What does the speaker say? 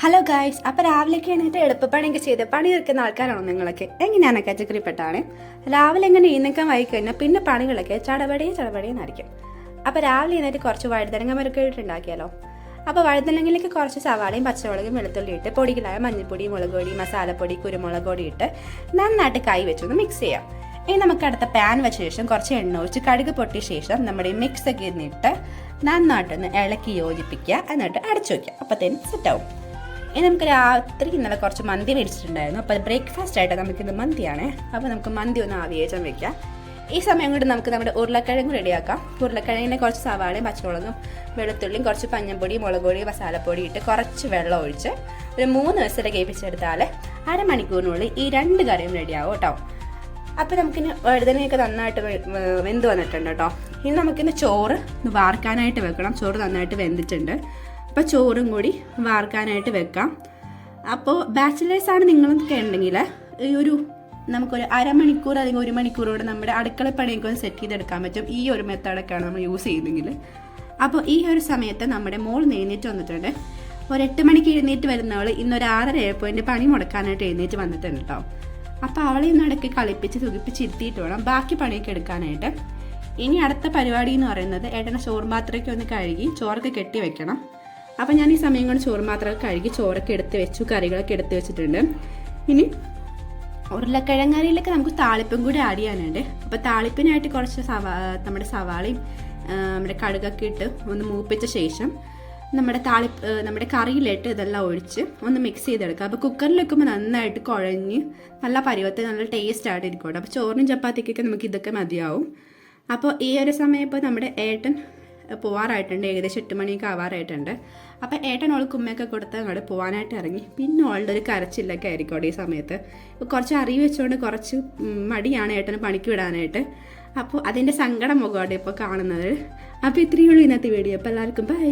Hello guys, അപ്പോൾ രാവിലേക്ക് എണീറ്റ് എളുപ്പപ്പണിയൊക്കെ ചെയ്ത് പണി തീർക്കുന്ന ആൾക്കാരാണോ നിങ്ങളൊക്കെ? എങ്ങനെയാണ് കാറ്റഗറിപ്പെട്ടാണ്. രാവിലെ എങ്ങനെ എഴുന്നേക്കാൻ വൈകിക്കഴിഞ്ഞാൽ പിന്നെ പണികളൊക്കെ ചടപടിയെന്നായിരിക്കും. അപ്പോൾ രാവിലെ എഴുന്നേറ്റ് കുറച്ച് വഴുതനങ്ങ മെറുക്കിയിട്ട് ഉണ്ടാക്കിയാലോ. അപ്പോൾ വഴുതനങ്ങയിലേക്ക് കുറച്ച് സവാളയും പച്ചമുളകും വെളുത്തുള്ളി ഇട്ട് പൊടികളായ മഞ്ഞൾപ്പൊടി, മുളക് പൊടി, മസാലപ്പൊടി, കുരുമുളക് പൊടി ഇട്ട് നന്നായിട്ട് കൈ വെച്ചൊന്ന് മിക്സ് ചെയ്യാം. ഇനി നമുക്ക് അടുത്ത പാൻ വെച്ച ശേഷം കുറച്ച് എണ്ണ ഒഴിച്ച് കടുക് പൊട്ടിയ ശേഷം നമ്മുടെ ഈ മിക്സൊക്കെ ഇരുന്നിട്ട് നന്നായിട്ടൊന്ന് ഇളക്കി യോജിപ്പിക്കുക. എന്നിട്ട് അടച്ചു വയ്ക്കുക. അപ്പോഴത്തേനും സെറ്റാവും. ഇനി നമുക്ക് രാത്രി ഇന്നലെ കുറച്ച് മന്തി മേടിച്ചിട്ടുണ്ടായിരുന്നു. അപ്പോൾ ബ്രേക്ക്ഫാസ്റ്റ് ആയിട്ട് നമുക്കിന്ന് മന്തിയാണ്. അപ്പോൾ നമുക്ക് മന്തി ഒന്ന് ആവിയേറ്റാൻ വെക്കാം. ഈ സമയം കൊണ്ട് നമുക്ക് നമ്മുടെ ഉരുളക്കിഴങ്ങ് റെഡിയാക്കാം. ഉരുളക്കിഴങ്ങിനെ കുറച്ച് സവാളയും പച്ചമുളകും വെളുത്തുള്ളിയും കുറച്ച് മഞ്ഞൾപ്പൊടി, മുളക് പൊടി, മസാലപ്പൊടി ഇട്ട് കുറച്ച് വെള്ളം ഒഴിച്ച് ഒരു 3 വിസിൽ കേൾപ്പിച്ചെടുത്താൽ അരമണിക്കൂറിനുള്ളിൽ ഈ 2 കറിയും റെഡിയാവും കേട്ടോ. അപ്പോൾ നമുക്കിനി വഴുതനയൊക്കെ നന്നായിട്ട് വെന്ത് വന്നിട്ടുണ്ട് കേട്ടോ. ഇനി നമുക്കിന്ന് ചോറ് വാർക്കാനായിട്ട് വെക്കണം. ചോറ് നന്നായിട്ട് വെന്തിട്ടുണ്ട്. അപ്പോൾ ചോറും കൂടി വാർക്കാനായിട്ട് വെക്കാം. അപ്പോൾ ബാച്ചിലേഴ്സാണ് നിങ്ങളൊക്കെ ഉണ്ടെങ്കിൽ ഈ നമുക്കൊരു അരമണിക്കൂർ അല്ലെങ്കിൽ 1 മണിക്കൂറോടെ നമ്മുടെ അടുക്കളപ്പണിയൊക്കെ ഒന്ന് സെറ്റ് ചെയ്തെടുക്കാൻ പറ്റും. ഈ ഒരു മെത്തേഡൊക്കെയാണ് നമ്മൾ യൂസ് ചെയ്യുന്നതെങ്കിൽ. അപ്പോൾ ഈ ഒരു സമയത്ത് നമ്മുടെ മോൾ എഴുന്നേറ്റ് വന്നിട്ടുണ്ട്. ഒരു 8 മണിക്ക് എഴുന്നേറ്റ് വരുന്നവൾ ഇന്നൊരു 6:30 പണി മുടക്കാനായിട്ട് എഴുന്നേറ്റ് വന്നിട്ടുണ്ട് കേട്ടോ. അപ്പോൾ അവളെ ഇന്ന് ഇടയ്ക്ക് കളിപ്പിച്ച് സുഖിപ്പിച്ച് ഇരുത്തിയിട്ട് വേണം ബാക്കി പണിയൊക്കെ എടുക്കാനായിട്ട്. ഇനി അടുത്ത പരിപാടി എന്ന് പറയുന്നത് ഏട്ടനെ ചോറ് പാത്രമൊക്കെ ഒന്ന് കഴുകി ചോറൊക്കെ കെട്ടി വെക്കണം. അപ്പോൾ ഞാൻ ഈ സമയം കൊണ്ട് ചോറ് മാത്രമൊക്കെ കഴുകി ചോറൊക്കെ എടുത്ത് വെച്ചു, കറികളൊക്കെ എടുത്ത് വെച്ചിട്ടുണ്ട്. ഇനി ഉരുളക്കിഴങ്ങറിയിലൊക്കെ നമുക്ക് താളിപ്പും കൂടി ആഡ് ചെയ്യാനുണ്ട്. അപ്പോൾ താളിപ്പിനായിട്ട് കുറച്ച് നമ്മുടെ സവാളയും നമ്മുടെ കടുകൊക്കെ ഇട്ട് ഒന്ന് മൂപ്പിച്ച ശേഷം നമ്മുടെ കറിയിലിട്ട് ഇതെല്ലാം ഒഴിച്ച് ഒന്ന് മിക്സ് ചെയ്തെടുക്കുക. അപ്പോൾ കുക്കറിൽ വെക്കുമ്പോൾ നന്നായിട്ട് കുഴഞ്ഞ് നല്ല പരുവത്തിൽ നല്ല ടേസ്റ്റ് ആയിട്ട് ഇരിക്കും. അപ്പോൾ ചോറിനും ചപ്പാത്തിക്കൊക്കെ നമുക്ക് ഇതൊക്കെ മതിയാവും. അപ്പോൾ ഈ ഒരു സമയം ഇപ്പോൾ നമ്മുടെ ഏട്ടൻ പോവാറായിട്ടുണ്ട്. ഏകദേശം 8 മണിയൊക്കെ ആവാറായിട്ടുണ്ട്. അപ്പോൾ ഏട്ടൻ ഓൾക്ക് ഉമ്മയൊക്കെ കൊടുത്ത് അങ്ങോട്ട് പോകാനായിട്ട് ഇറങ്ങി. പിന്നെ ഓളുടെ ഒരു കരച്ചിലൊക്കെ ആയിരിക്കും ഈ സമയത്ത്. ഇപ്പോൾ കുറച്ച് അറിവ് വെച്ചുകൊണ്ട് കുറച്ച് മടിയാണ് ഏട്ടന് പണിക്ക് വിടാനായിട്ട്. അപ്പോൾ അതിൻ്റെ സങ്കടം മുഖമാണ് ഇപ്പോൾ കാണുന്നത്. അപ്പോൾ ഇത്രയേ ഉള്ളൂ ഇന്നത്തെ വീഡിയോ. അപ്പോൾ എല്ലാവർക്കും ബൈ.